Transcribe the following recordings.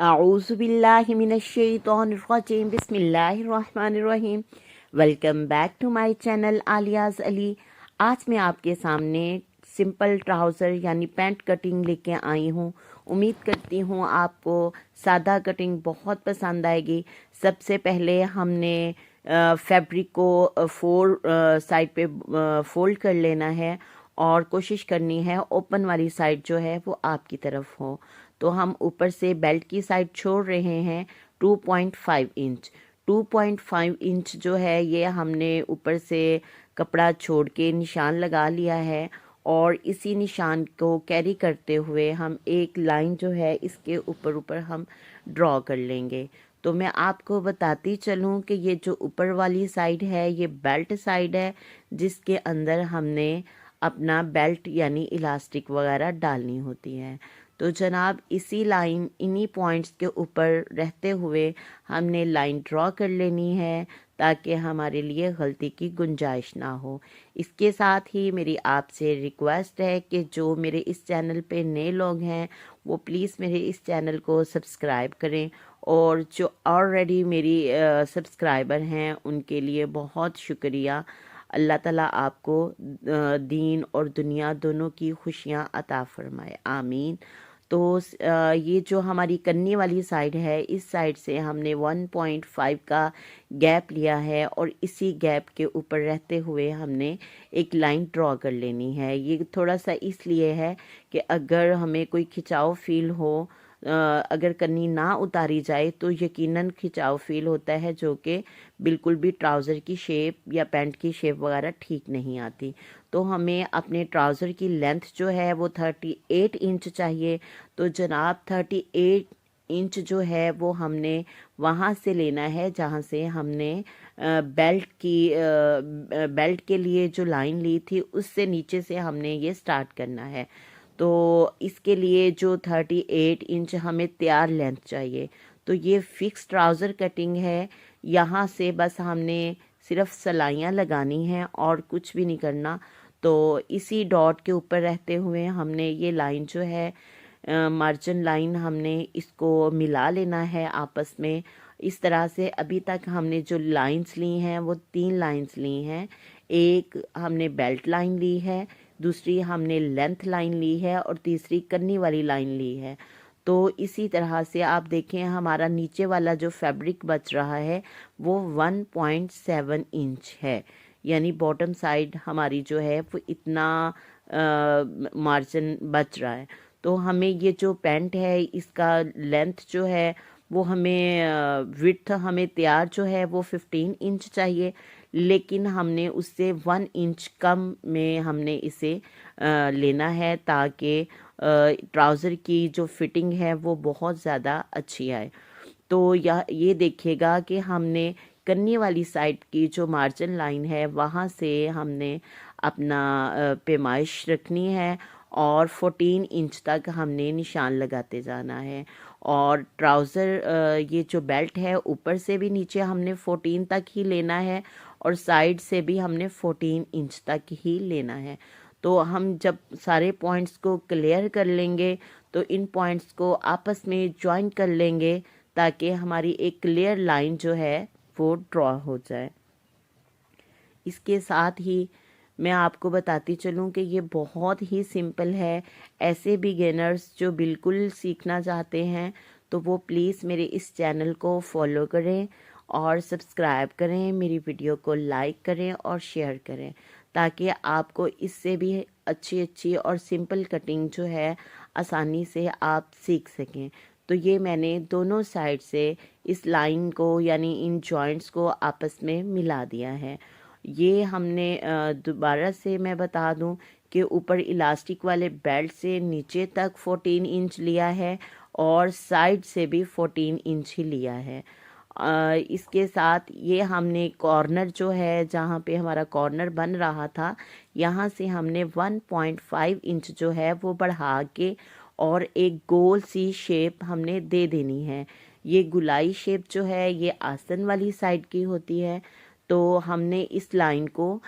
आऊज़ुबिल्लाहिमिनश्शैतानिर्रजीम बिस्मिल्लाहिर्रहमानिर्रहीम। Welcome back to my channel Aliya's Ali. आज मैं आपके सामने सिंपल ट्राउज़र यानी पैंट कटिंग लेके आई हूँ। उम्मीद करती हूँ आपको सादा कटिंग बहुत पसंद आएगी। सबसे पहले हमने फैब्रिक को फोर साइड पे फोल्ड कर लेना है और कोशिश करनी है ओपन वाली साइड जो है वो आपकी तरफ हो। तो हम ऊपर से बेल्ट की साइड छोड़ रहे हैं 2.5 इंच। 2.5 इंच जो है ये हमने ऊपर से कपड़ा छोड़ के निशान लगा लिया है और इसी निशान को कैरी करते हुए हम एक लाइन जो है इसके ऊपर ऊपर हम ड्रॉ कर लेंगे। तो मैं आपको बताती चलूँ कि ये जो ऊपर वाली साइड है ये बेल्ट साइड है, जिसके अंदर हमने अपना बेल्ट यानी इलास्टिक वगैरह डालनी होती है। तो जनाब इसी लाइन इन्हीं पॉइंट्स के ऊपर रहते हुए हमने लाइन ड्रॉ कर लेनी है ताकि हमारे लिए गलती की गुंजाइश ना हो। इसके साथ ही मेरी आपसे रिक्वेस्ट है कि जो मेरे इस चैनल पे नए लोग हैं वो प्लीज़ मेरे इस चैनल को सब्सक्राइब करें, और जो ऑलरेडी मेरी सब्सक्राइबर हैं उनके लिए बहुत शुक्रिया। अल्लाह ताला आपको दीन और दुनिया दोनों की खुशियाँ अता फरमाए, आमीन। तो ये जो हमारी कन्नी वाली साइड है इस साइड से हमने 1.5 का गैप लिया है और इसी गैप के ऊपर रहते हुए हमने एक लाइन ड्रॉ कर लेनी है। ये थोड़ा सा इसलिए है कि अगर हमें कोई खिंचाव फील हो, अगर कन्नी ना उतारी जाए तो यकीनन खिंचाव फील होता है, जो कि बिल्कुल भी ट्राउज़र की शेप या पैंट की शेप वगैरह ठीक नहीं आती। तो हमें अपने ट्राउज़र की लेंथ जो है वो 38 इंच चाहिए। तो जनाब 38 इंच जो है वो हमने वहाँ से लेना है जहाँ से हमने बेल्ट के लिए जो लाइन ली थी उससे नीचे से हमने ये स्टार्ट करना है। तो इसके लिए जो 38 इंच हमें तैयार लेंथ चाहिए। तो ये फिक्स ट्राउज़र कटिंग है। यहाँ से बस हमने सिर्फ सलाइयाँ लगानी हैं और कुछ भी नहीं करना। तो इसी डॉट के ऊपर रहते हुए हमने ये लाइन जो है मार्जिन लाइन हमने इसको मिला लेना है आपस में। इस तरह से अभी तक हमने जो लाइंस ली हैं वो 3 लाइंस ली हैं। एक हमने बेल्ट लाइन ली है, दूसरी हमने लेंथ लाइन ली है और तीसरी कन्नी वाली लाइन ली है। तो इसी तरह से आप देखें हमारा नीचे वाला जो फैब्रिक बच रहा है वो 1.7 इंच है, यानी बॉटम साइड हमारी जो है वो इतना मार्जिन बच रहा है। तो हमें ये जो पैंट है इसका लेंथ जो है वो हमें विड्थ हमें तैयार जो है वो 15 इंच चाहिए, लेकिन हमने उससे 1 इंच कम में हमने इसे लेना है ताकि ट्राउज़र की जो फिटिंग है वो बहुत ज़्यादा अच्छी आए। तो ये देखिएगा कि हमने कन्नी वाली साइड की जो मार्जिन लाइन है वहाँ से हमने अपना पैमाइश रखनी है और 14 इंच तक हमने निशान लगाते जाना है। और ट्राउज़र ये जो बेल्ट है ऊपर से भी नीचे हमने 14 तक ही लेना है और साइड से भी हमने 14 इंच तक ही लेना है। तो हम जब सारे पॉइंट्स को क्लियर कर लेंगे तो इन पॉइंट्स को आपस में ज्वाइन कर लेंगे ताकि हमारी एक क्लियर लाइन जो है वो ड्रॉ हो जाए। इसके साथ ही मैं आपको बताती चलूँ कि ये बहुत ही सिंपल है। ऐसे बिगिनर्स जो बिल्कुल सीखना चाहते हैं तो वो प्लीज़ मेरे इस चैनल को फॉलो करें और सब्सक्राइब करें, मेरी वीडियो को लाइक करें और शेयर करें ताकि आपको इससे भी अच्छी अच्छी और सिंपल कटिंग जो है आसानी से आप सीख सकें। तो ये मैंने दोनों साइड से इस लाइन को यानी इन जॉइंट्स को आपस में मिला दिया है। ये हमने दोबारा से मैं बता दूं कि ऊपर इलास्टिक वाले बेल्ट से नीचे तक 14 इंच लिया है और साइड से भी 14 इंच ही लिया है। इसके साथ ये हमने कॉर्नर जो है जहाँ पे हमारा कॉर्नर बन रहा था यहाँ से हमने 1.5 इंच जो है वो बढ़ा के और एक गोल सी शेप हमने दे देनी है। ये गुलाई शेप जो है ये आसन वाली साइड की होती है। तो हमने इस लाइन को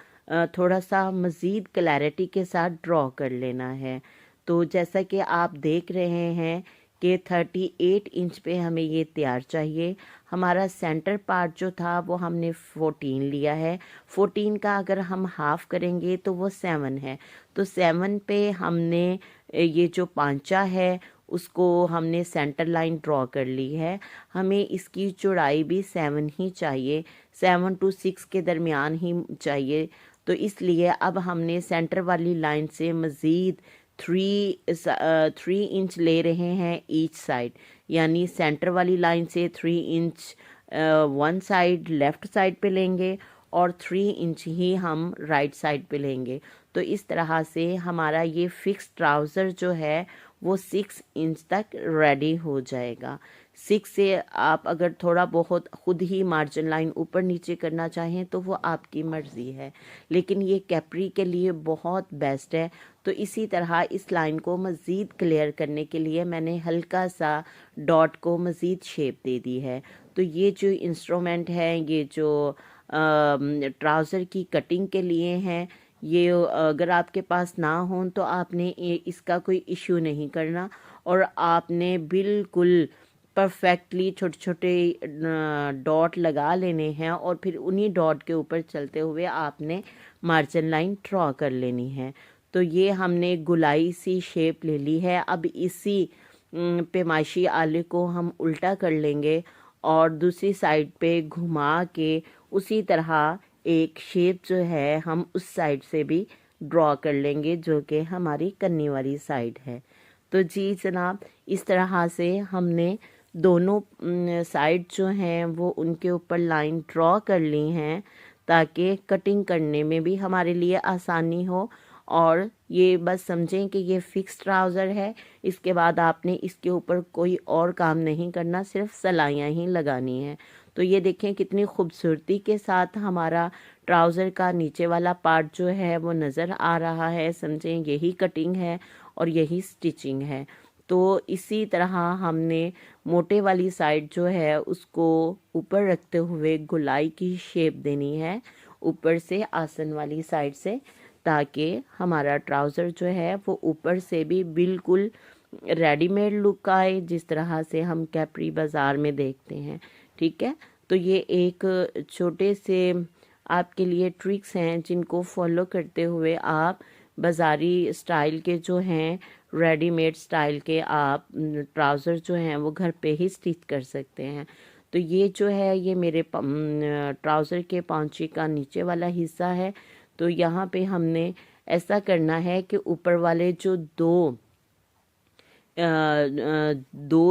थोड़ा सा मज़ीद क्लैरिटी के साथ ड्रॉ कर लेना है। तो जैसा कि आप देख रहे हैं कि 38 इंच पे हमें ये तैयार चाहिए। हमारा सेंटर पार्ट जो था वो हमने 14 लिया है। 14 का अगर हम हाफ करेंगे तो वो 7 है। तो 7 पे हमने ये जो पांचा है उसको हमने सेंटर लाइन ड्रॉ कर ली है। हमें इसकी चौड़ाई भी 7 ही चाहिए, 7 to 6 के दरमियान ही चाहिए। तो इसलिए अब हमने सेंटर वाली लाइन से मज़ीद 3 इंच ले रहे हैं ईच साइड, यानी सेंटर वाली लाइन से 3 inch one side left side पे लेंगे और 3 इंच ही हम राइट साइड पे लेंगे। तो इस तरह से हमारा ये फिक्स ट्राउज़र जो है वो 6 इंच तक रेडी हो जाएगा। 6 से आप अगर थोड़ा बहुत खुद ही मार्जिन लाइन ऊपर नीचे करना चाहें तो वो आपकी मर्ज़ी है, लेकिन ये कैप्री के लिए बहुत बेस्ट है। तो इसी तरह इस लाइन को मज़ीद क्लियर करने के लिए मैंने हल्का सा डॉट को मज़ीद शेप दे दी है। तो ये जो इंस्ट्रूमेंट है, ये जो ट्राउज़र की कटिंग के लिए हैं, ये अगर आपके पास ना हो तो आपने इसका कोई इश्यू नहीं करना और आपने बिल्कुल परफेक्टली छोटे छोटे डॉट लगा लेने हैं और फिर उन्हीं डॉट के ऊपर चलते हुए आपने मार्जिन लाइन ड्रॉ कर लेनी है। तो ये हमने गुलाई सी शेप ले ली है। अब इसी पेमाइशी आले को हम उल्टा कर लेंगे और दूसरी साइड पे घुमा के उसी तरह एक शेप जो है हम उस साइड से भी ड्रॉ कर लेंगे, जो कि हमारी कन्नी वाली साइड है। तो जी जनाब, इस तरह से हमने दोनों साइड जो हैं वो उनके ऊपर लाइन ड्रॉ कर ली हैं ताकि कटिंग करने में भी हमारे लिए आसानी हो। और ये बस समझें कि ये फ़िक्स ट्राउज़र है, इसके बाद आपने इसके ऊपर कोई और काम नहीं करना, सिर्फ सिलाइयाँ ही लगानी हैं। तो ये देखें कितनी खूबसूरती के साथ हमारा ट्राउज़र का नीचे वाला पार्ट जो है वो नज़र आ रहा है। समझें यही कटिंग है और यही स्टिचिंग है। तो इसी तरह हमने मोटे वाली साइड जो है उसको ऊपर रखते हुए गुलाई की शेप देनी है ऊपर से आसन वाली साइड से, ताकि हमारा ट्राउज़र जो है वो ऊपर से भी बिल्कुल रेडीमेड लुक आए, जिस तरह से हम कैप्री बाज़ार में देखते हैं। ठीक है, तो ये एक छोटे से आपके लिए ट्रिक्स हैं जिनको फॉलो करते हुए आप बाज़ारी स्टाइल के जो हैं, रेडीमेड स्टाइल के आप ट्राउज़र जो हैं वो घर पे ही स्टिच कर सकते हैं। तो ये जो है ये मेरे ट्राउज़र के पांचे का नीचे वाला हिस्सा है। तो यहाँ पे हमने ऐसा करना है कि ऊपर वाले जो दो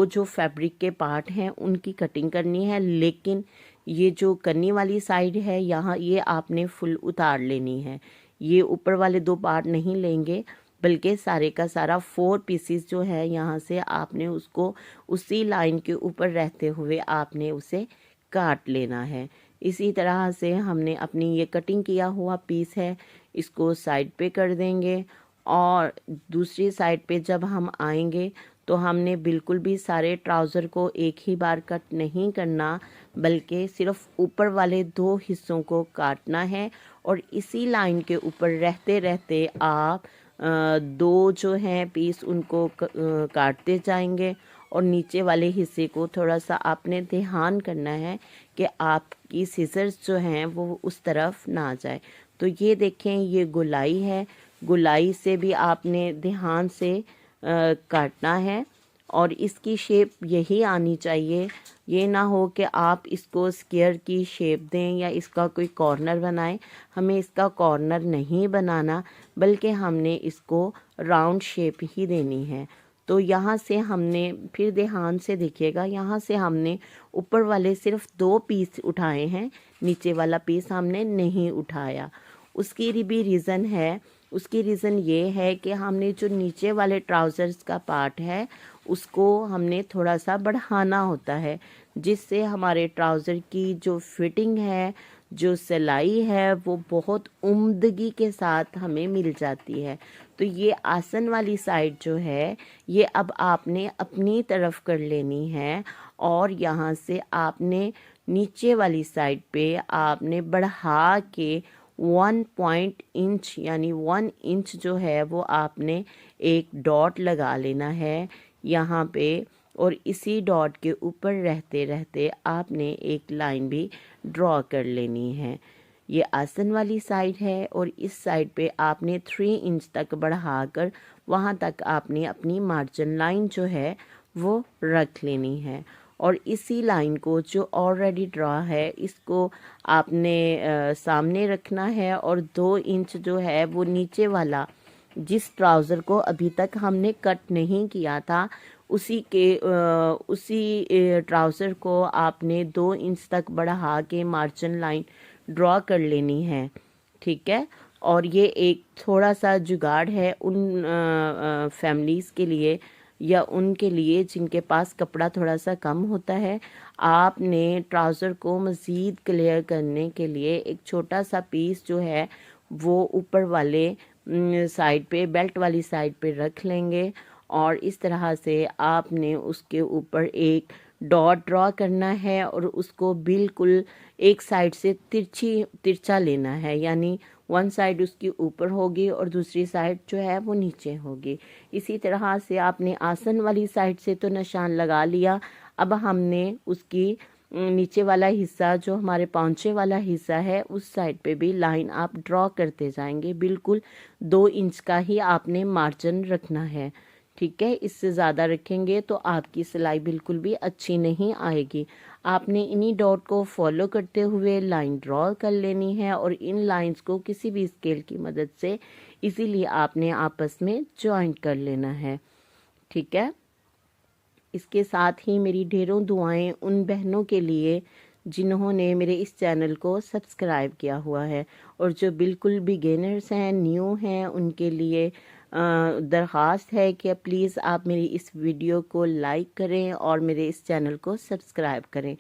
जो फैब्रिक के पार्ट हैं उनकी कटिंग करनी है, लेकिन ये जो कन्नी वाली साइड है यहाँ ये आपने फुल उतार लेनी है। ये ऊपर वाले 2 पार्ट नहीं लेंगे, बल्कि सारे का सारा 4 पीसीस जो है यहाँ से आपने उसको उसी लाइन के ऊपर रहते हुए आपने उसे काट लेना है। इसी तरह से हमने अपनी ये कटिंग किया हुआ पीस है इसको साइड पे कर देंगे और दूसरी साइड पे जब हम आएंगे तो हमने बिल्कुल भी सारे ट्राउज़र को एक ही बार कट नहीं करना, बल्कि सिर्फ ऊपर वाले 2 हिस्सों को काटना है और इसी लाइन के ऊपर रहते रहते आप 2 जो हैं पीस उनको काटते जाएंगे और नीचे वाले हिस्से को थोड़ा सा आपने ध्यान करना है कि आपकी सीजर्स जो हैं वो उस तरफ ना जाए। तो ये देखें ये गुलाई है, गुलाई से भी आपने ध्यान से काटना है और इसकी शेप यही आनी चाहिए। ये ना हो कि आप इसको स्क्वायर की शेप दें या इसका कोई कॉर्नर बनाएं। हमें इसका कॉर्नर नहीं बनाना, बल्कि हमने इसको राउंड शेप ही देनी है। तो यहाँ से हमने फिर ध्यान से देखिएगा, यहाँ से हमने ऊपर वाले सिर्फ 2 पीस उठाए हैं, नीचे वाला पीस हमने नहीं उठाया। उसकी भी रीज़न है, उसकी रीज़न ये है कि हमने जो नीचे वाले ट्राउज़र्स का पार्ट है उसको हमने थोड़ा सा बढ़ाना होता है, जिससे हमारे ट्राउज़र की जो फिटिंग है, जो सिलाई है वो बहुत उम्दगी के साथ हमें मिल जाती है। तो ये आसन वाली साइड जो है ये अब आपने अपनी तरफ कर लेनी है और यहाँ से आपने नीचे वाली साइड पे आपने बढ़ा के 1 इंच यानी 1 इंच जो है वो आपने एक डॉट लगा लेना है यहाँ पे और इसी डॉट के ऊपर रहते रहते आपने एक लाइन भी ड्रॉ कर लेनी है। ये आसन वाली साइड है और इस साइड पे आपने 3 इंच तक बढ़ाकर वहाँ तक आपने अपनी मार्जिन लाइन जो है वो रख लेनी है। और इसी लाइन को जो ऑलरेडी ड्रॉ है इसको आपने सामने रखना है और 2 इंच जो है वो नीचे वाला जिस ट्राउज़र को अभी तक हमने कट नहीं किया था उसी ट्राउज़र को आपने 2 इंच तक बढ़ा के मार्जिन लाइन ड्रॉ कर लेनी है। ठीक है। और ये एक थोड़ा सा जुगाड़ है उन फैमिलीज़ के लिए या उनके लिए जिनके पास कपड़ा थोड़ा सा कम होता है। आपने ट्राउज़र को मज़ीद क्लियर करने के लिए एक छोटा सा पीस जो है वो ऊपर वाले साइड पे बेल्ट वाली साइड पे रख लेंगे और इस तरह से आपने उसके ऊपर एक डॉट ड्रॉ करना है और उसको बिल्कुल एक साइड से तिरछा लेना है, यानी वन साइड उसकी ऊपर होगी और दूसरी साइड जो है वो नीचे होगी। इसी तरह से आपने आसन वाली साइड से तो निशान लगा लिया। अब हमने उसकी नीचे वाला हिस्सा जो हमारे पांचे वाला हिस्सा है उस साइड पे भी लाइन आप ड्रॉ करते जाएंगे। बिल्कुल 2 इंच का ही आपने मार्जिन रखना है। ठीक है। इससे ज़्यादा रखेंगे तो आपकी सिलाई बिल्कुल भी अच्छी नहीं आएगी। आपने इन्हीं डॉट को फॉलो करते हुए लाइन ड्रॉ कर लेनी है और इन लाइंस को किसी भी स्केल की मदद से इजीली आपने आपस में जॉइंट कर लेना है। ठीक है। इसके साथ ही मेरी ढेरों दुआएं उन बहनों के लिए जिन्होंने मेरे इस चैनल को सब्सक्राइब किया हुआ है और जो बिल्कुल बिगिनर्स हैं, न्यू हैं, उनके लिए दरख्वास्त है कि प्लीज़ आप मेरी इस वीडियो को लाइक करें और मेरे इस चैनल को सब्सक्राइब करें।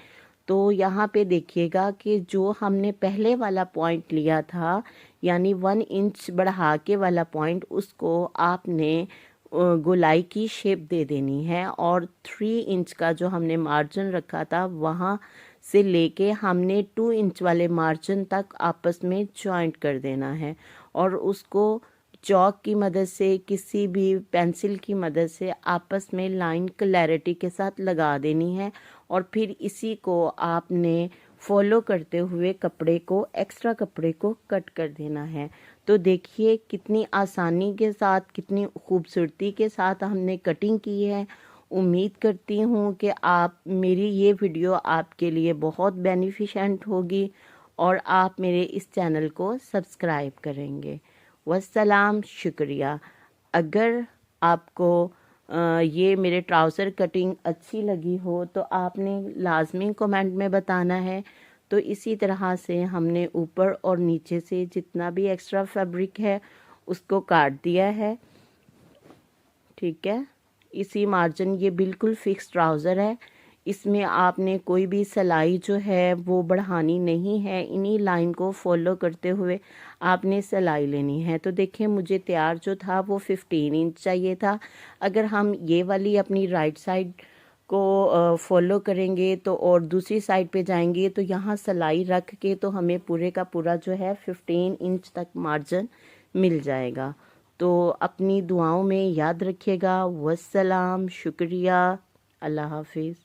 तो यहाँ पे देखिएगा कि जो हमने पहले वाला पॉइंट लिया था यानी 1 इंच बढ़ा के वाला पॉइंट, उसको आपने गोलाई की शेप दे देनी है और 3 इंच का जो हमने मार्जिन रखा था वहाँ से लेके हमने 2 इंच वाले मार्जिन तक आपस में जॉइंट कर देना है और उसको चॉक की मदद से किसी भी पेंसिल की मदद से आपस में लाइन क्लैरिटी के साथ लगा देनी है और फिर इसी को आपने फॉलो करते हुए कपड़े को एक्स्ट्रा कपड़े को कट कर देना है। तो देखिए कितनी आसानी के साथ, कितनी खूबसूरती के साथ हमने कटिंग की है। उम्मीद करती हूँ कि आप मेरी ये वीडियो आपके लिए बहुत बेनिफिशेंट होगी और आप मेरे इस चैनल को सब्सक्राइब करेंगे। वस्सलाम, शुक्रिया। अगर आपको ये मेरे ट्राउज़र कटिंग अच्छी लगी हो तो आपने लाजमी कमेंट में बताना है। तो इसी तरह से हमने ऊपर और नीचे से जितना भी एक्स्ट्रा फैब्रिक है उसको काट दिया है। ठीक है। इसी मार्जिन, ये बिल्कुल फिक्स ट्राउज़र है, इसमें आपने कोई भी सिलाई जो है वो बढ़ानी नहीं है। इन्हीं लाइन को फॉलो करते हुए आपने सिलाई लेनी है। तो देखिए मुझे तैयार जो था वो 15 इंच चाहिए था। अगर हम ये वाली अपनी राइट साइड को फॉलो करेंगे तो और दूसरी साइड पे जाएंगे तो यहाँ सिलाई रख के तो हमें पूरे का पूरा जो है 15 इंच तक मार्जिन मिल जाएगा। तो अपनी दुआओं में याद रखिएगा। वस्सलाम, शुक्रिया, अल्लाह हाफिज़।